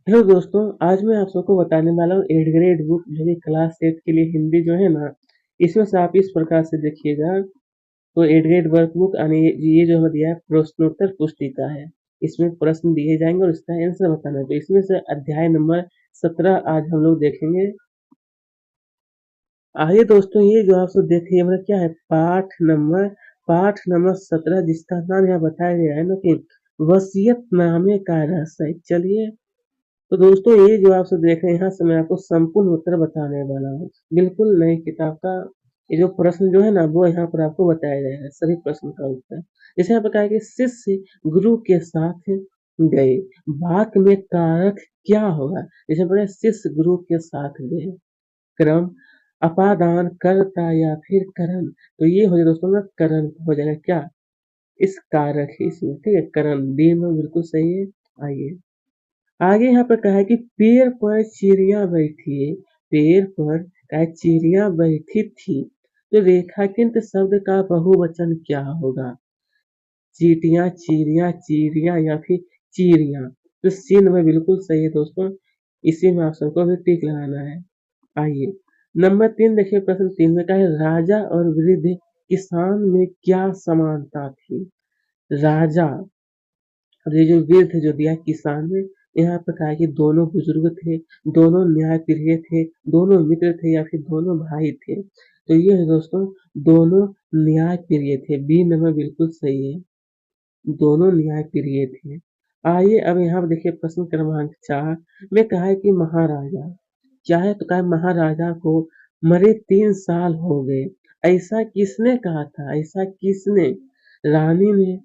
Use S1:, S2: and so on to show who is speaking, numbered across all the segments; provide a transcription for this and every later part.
S1: Hello दोस्तों, आज मैं आप सबको बताने वाला हूँ 8th ग्रेड बुक जो कि क्लास 8 के लिए हिंदी जो है ना, इसमें से आप इस प्रकार से देखिएगा। तो 8th ग्रेड वर्क बुक यानी ये जो हमें दिया है प्रश्नोत्तर पुस्तिका है। इसमें प्रश्न दिए जाएंगे और इसका आंसर बताना है। तो इसमें से अध्याय नंबर 17 आज हम लोग देखेंगे। आइए दोस्तों, ये जो आप सब देखिए मतलब क्या है, पाठ नंबर 17, जिसका नाम यहाँ बताया गया है ना कि वसीयतनामे का रहस्य। चलिए, तो दोस्तों ये जो आप सब देख रहे हैं, यहाँ से मैं आपको संपूर्ण उत्तर बताने वाला हूँ। बिल्कुल नई किताब का ये जो प्रश्न जो है ना, वो यहाँ पर आपको बताया जाएगा, सभी प्रश्न का उत्तर। जैसे यहाँ पर कहा है कि शिष्य गुरु के साथ गए, वाक्य में कारक क्या होगा? जैसे यहाँ पर है, शिष्य गुरु के साथ गए, क्रम, अपादान, कर्ता या फिर करण। तो ये हो जाएगा दोस्तों ना, करण हो जाएगा क्या? इस कारक है इसमें, ठीक है, करण डी में बिल्कुल सही है। आइए आगे यहाँ पर कहा है कि पेड़ पर चिड़िया बैठी है, पेड़ पर क्या है, चिड़िया बैठी थी। तो रेखांकित शब्द का बहुवचन क्या होगा? चींटियां, चिड़िया, चिड़िया या फिर चिड़िया। तो सीन में बिल्कुल सही है दोस्तों, इसी में आप सबको भी टिक लगाना है। आइए नंबर 3 देखिए, प्रश्न 3 में कहा है राजा और वृद्ध किसान में क्या समानता थी? राजा और ये जो वृद्ध जो दिया है किसान में, यहाँ पर कहा है कि दोनों बुजुर्ग थे, दोनों न्यायप्रिय थे, दोनों मित्र थे या फिर दोनों भाई थे। तो ये है दोस्तों, दोनों न्यायप्रिय थे। बी नंबर बिल्कुल सही है, दोनों न्यायप्रिय थे। आइए अब यहाँ पर देखिए, प्रश्न क्रमांक 4 में कहा है कि महाराजा क्या है? तो कहा है महाराजा को मरे 3 साल हो गए, ऐसा किसने कहा था? ऐसा किसने? रानी ने,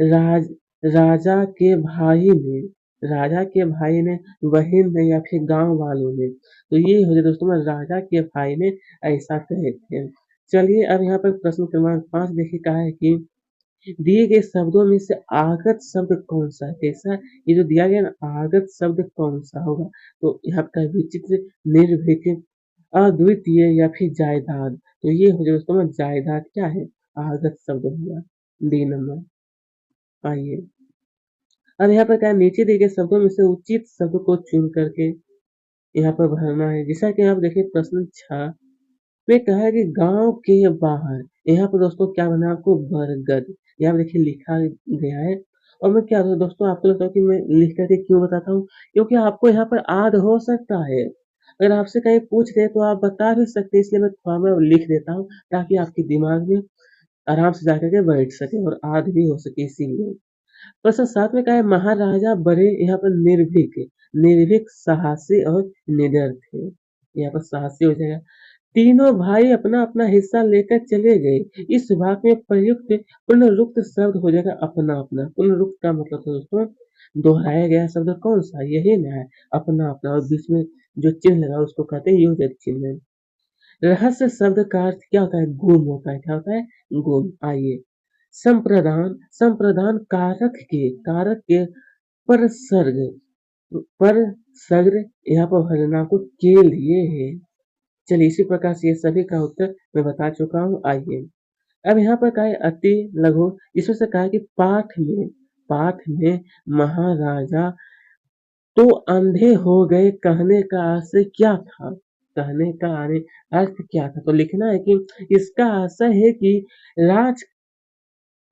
S1: राज राजा के भाई ने, राजा के भाई ने, बहन ने या फिर गांव वालों ने। तो ये हो जाए दोस्तों ना, राजा के भाई ने ऐसा कहे थे। चलिए अब यहाँ पर प्रश्न क्रमांक 5 देखिए, कहा है कि दिए गए शब्दों में से आगत शब्द कौन सा है? कैसा? ये जो दिया गया ना, आगत शब्द कौन सा होगा? तो यहाँ का विचित्र, निर्भीक, अद्वितीय या फिर जायदाद। तो ये हो जाए दोस्तों ना, जायदाद क्या है? आगत शब्द होगा, डी नंबर। आइए अब यहाँ पर क्या है, नीचे दिए गए शब्दों में से उचित शब्द को चुन करके यहाँ पर भरना है। जैसा कि आप देखिए प्रश्न 6 में कहा है कि गांव के बाहर, यहाँ पर दोस्तों क्या बना आपको? बरगद। यहाँ पर देखिए लिखा गया है। और मैं क्या दोस्तों आपको लगता है कि मैं लिख करके क्यों बताता हूँ? क्योंकि आपको यहाँ पर याद हो सकता है, अगर आपसे कहीं पूछ रहे तो आप बता भी सकते हैं, इसलिए मैं थोड़ा मैं लिख देता हूँ ताकि आपके दिमाग में आराम से जाकर के बैठ सके और याद भी हो सके, इसीलिए। प्रश्न 7 में कहा है महाराजा बड़े यहाँ पर निर्भीक, निर्भीक, साहसी और निडर थे। यहाँ पर साहसी हो जाएगा। तीनों भाई अपना अपना हिस्सा लेकर चले गए। इस भाग में प्रयुक्त पुनरुक्त शब्द हो जाएगा अपना अपना। पुनरुक्त का मतलब है दोस्तों, दोहराया गया शब्द कौन सा? यही ना है, अपना अपना। और बीच में जो चिन्ह लगा उसको कहते हैं योजक चिन्ह। रहस्य शब्द का अर्थ क्या होता है? गुम होता है। क्या होता है? गुम। आइए संप्रदान, संप्रदान कारक के पर सर्ग, पर सर्ग यहाँ पर भरना को के लिए है। चलिए इसी प्रकार से ये सभी का उत्तर मैं बता चुका हूँ। आइए अब यहाँ पर कहा है अति लघु, इसमें से कहा है कि पाठ में महाराजा तो अंधे हो गए कहने का आशय क्या था? कहने का अर्थ क्या था? तो लिखना है कि इसका आशय है कि राज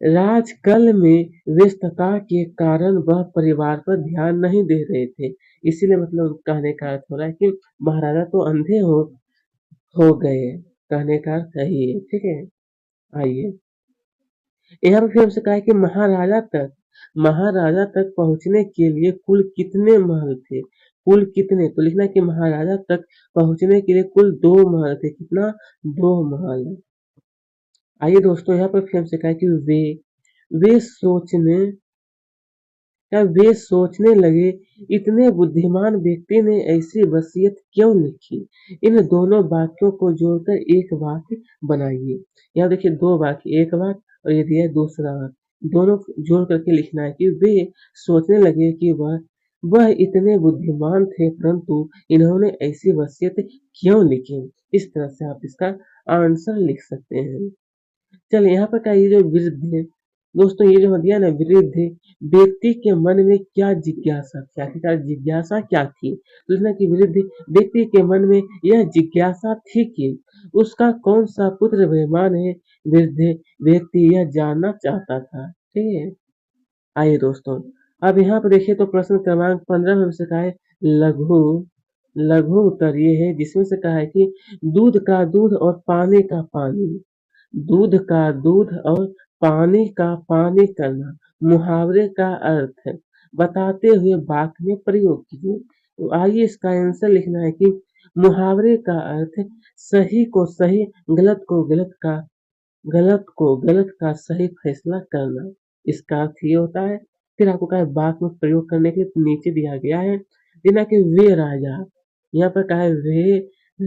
S1: राजकल में व्यस्तता के कारण वह परिवार पर ध्यान नहीं दे रहे थे। इसीलिए मतलब कहने का अर्थ हो रहा है कि महाराजा तो अंधे हो गए, कहने का अर्थ यही है, ठीक है। आइए यहाँ पर फिर हमसे कहा है कि महाराजा तक पहुंचने के लिए कुल कितने महल थे? कुल कितने? तो लिखना है कि महाराजा तक पहुंचने के लिए कुल 2 महल थे। कितना? 2 महल। आइए दोस्तों यहाँ पर फिर हमसे कहा है कि वे सोचने वे सोचने लगे, इतने बुद्धिमान व्यक्ति ने ऐसी वसीयत क्यों लिखी? इन दोनों वाक्यों को जोड़कर एक वाक्य बनाइए। यहाँ देखिए 2 वाक्य, एक वाक्य और ये दिया है दूसरा वाक्य। दोनों जोड़ करके लिखना है कि वे सोचने लगे कि वह इतने बुद्धिमान थे, परंतु इन्होंने ऐसी वसीयत क्यों लिखी? इस तरह से आप इसका आंसर लिख सकते हैं। चलिए यहाँ पर क्या, ये जो वृद्ध है, दोस्तों ये जो दिया ना वृद्ध व्यक्ति के मन में क्या जिज्ञासा थी, आखिरकार जिज्ञासा क्या थी? तो इसने कि वृद्ध व्यक्ति के मन में यह जिज्ञासा थी कि उसका कौन सा पुत्र बेईमान है, वृद्ध व्यक्ति यह जानना चाहता था। ठीक है, आइए दोस्तों, अब यहाँ पर देखिए तो प्रश्न क्रमांक 15 में हमसे कहा है लघु लघु उत्तर ये है जिसमें से कहा है कि दूध का दूध और पानी का पानी, दूध का दूध और पानी का पानी करना मुहावरे का अर्थ बताते हुए वाक्य में प्रयोग कीजिए। तो आइए इसका आंसर लिखना है कि मुहावरे का अर्थ सही को सही, गलत का सही फैसला करना, इसका अर्थ ये होता है। फिर आपको कहा है वाक्य में प्रयोग करने के लिए नीचे दिया गया है, देना कि वे राजा, यहाँ पर कहा है वे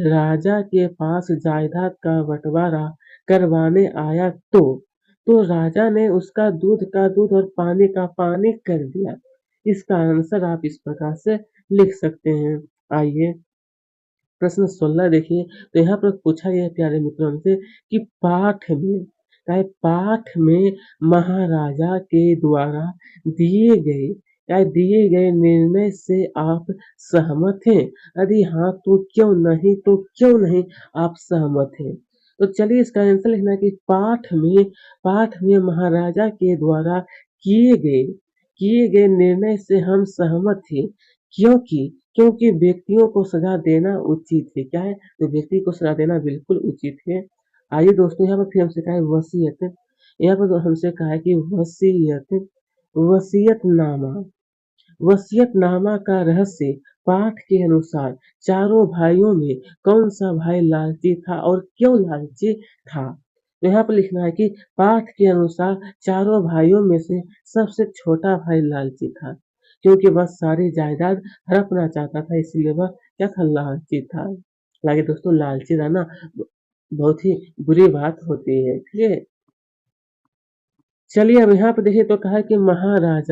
S1: राजा के पास जायदाद का बंटवारा करवाने आया तो राजा ने उसका दूध का दूध और पानी का पानी कर दिया। इसका आंसर आप इस प्रकार से लिख सकते हैं। आइए प्रश्न 16 देखिए, तो यहाँ पर पूछा गया है प्यारे मित्रों हमसे कि पाठ में महाराजा के द्वारा दिए गए निर्णय से आप सहमत हैं? यदि हाँ तो क्यों नहीं आप सहमत हैं? तो चलिए इसका आंसर लिखना है कि पाठ में महाराजा के द्वारा किए गए निर्णय से हम सहमत थे, क्योंकि क्योंकि व्यक्तियों को सजा देना उचित है। क्या है? तो व्यक्ति को सजा देना बिल्कुल उचित है। आइए दोस्तों यहाँ पर फिर हमसे कहा है वसीयत, यहाँ पर हमसे कहा है कि वसीयतनामा वसीयतनामा का रहस्य पाठ के अनुसार चारों भाइयों में कौन सा भाई लालची था और क्यों लालची था? तो यहाँ पर लिखना है कि पाठ के अनुसार चारों भाइयों में से सबसे छोटा भाई लालची था, क्योंकि वह सारी जायदाद हड़पना चाहता था, इसीलिए वह क्या था? लालची था। हालांकि दोस्तों लालची रहना बहुत ही बुरी बात होती है। ठीक है, चलिए अब यहाँ पे देखिए तो कहा कि महाराज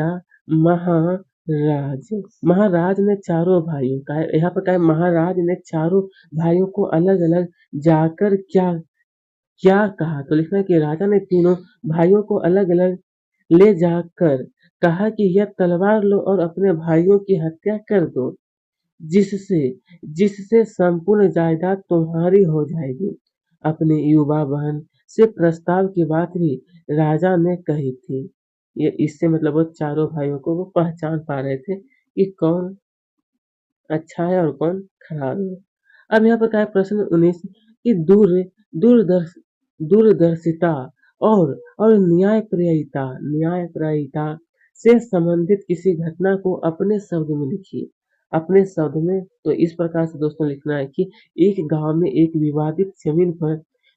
S1: महाराज ने चारों भाइयों का यहाँ पर कहा है महाराज ने चारों भाइयों को अलग अलग जाकर क्या क्या कहा? तो लिखना है कि राजा ने तीनों भाइयों को अलग अलग ले जाकर कहा कि यह तलवार लो और अपने भाइयों की हत्या कर दो, जिससे जिससे संपूर्ण जायदाद तुम्हारी हो जाएगी। अपनी युवा बहन से प्रस्ताव की बात भी राजा ने कही थी। ये इससे मतलब वो चारों भाइयों को वो पहचान पा रहे थे कि कौन अच्छा है और कौन खराब है। अब यहाँ पर क्या है प्रश्न 19 कि दूरदर्श दूरदर्शिता और न्यायप्रियता से संबंधित किसी घटना को अपने शब्द में लिखिए। अपने शब्द में तो इस प्रकार से दोस्तों लिखना है कि एक गांव में एक विवादित जमीन पर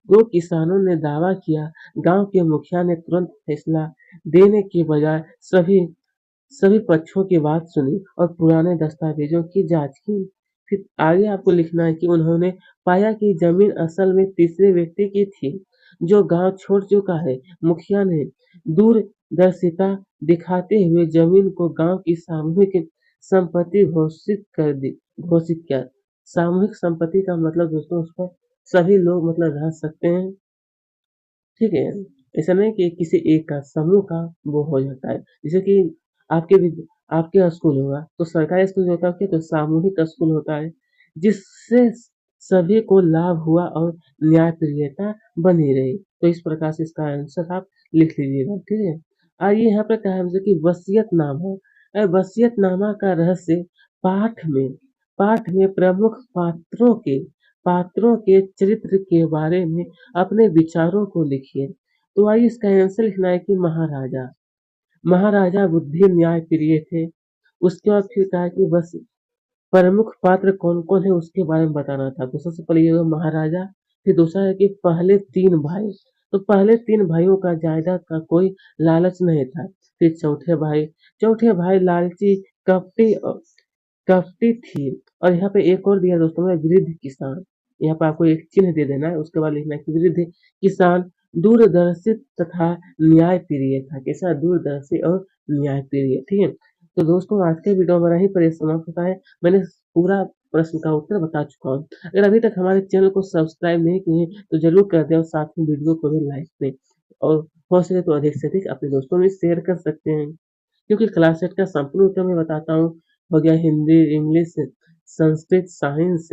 S1: दो किसानों ने दावा किया। गांव के मुखिया ने तुरंत फैसला देने के बजाय सभी पक्षों की बात सुनी और पुराने दस्तावेजों की जांच की। फिर आगे आपको लिखना है कि उन्होंने पाया कि जमीन असल में तीसरे व्यक्ति की थी, जो गांव छोड़ चुका है। मुखिया ने दूरदर्शिता दिखाते हुए जमीन को गांव की सामूहिक संपत्ति घोषित किया। सामूहिक संपत्ति का मतलब दोस्तों उस पर सभी लोग मतलब रह सकते हैं। ठीक है, ऐसा नहीं कि किसी एक का समूह का वो हो जाता है। जैसे कि आपके भी आपके स्कूल होगा तो सरकारी स्कूल जो होता है तो सामूहिक स्कूल होता है, जिससे सभी को लाभ हुआ और न्यायप्रियता बनी रही। तो इस प्रकार से इसका आंसर आप लिख लीजिएगा। ठीक है, आइए यहाँ पर कहा है हमसे कि वसीयतनामा का रहस्य पाठ में प्रमुख पात्रों के चरित्र के बारे में अपने विचारों को लिखिए। तो आइए इसका आंसर लिखना है कि महाराजा बुद्धि न्याय प्रिय थे। उसके बाद फिर कहा कि बस प्रमुख पात्र कौन कौन है उसके बारे में बताना था। तो सबसे पहले ये हुआ महाराजा, फिर दूसरा है कि पहले तीन भाई, तो पहले तीन भाइयों का जायदाद का कोई लालच नहीं था। फिर चौथे भाई लालची कपटी कपटी थी। और यहाँ पे एक और दिया दोस्तों में वृद्ध किसान, यहाँ पे आपको एक चिन्ह दे देना है, उसके बाद लिखना है कि वृद्ध किसान दूरदर्शी तथा न्यायप्रिय था। कैसा? दूरदर्शी और न्यायप्रिय। ठीक है, तो दोस्तों आज के वीडियो हमारा ही पर समाप्त होता है। मैंने पूरा प्रश्न का उत्तर बता चुका हूँ। अगर अभी तक हमारे चैनल को सब्सक्राइब नहीं किए हैं तो जरूर कर दें और साथ में वीडियो को भी लाइक दें। और हो सके तो अधिक से अधिक अपने दोस्तों में शेयर कर सकते हैं। क्योंकि क्लासेट का संपूर्ण उत्तर मैं बताता हूँ, हो गया हिंदी, इंग्लिश, संस्कृत, साइंस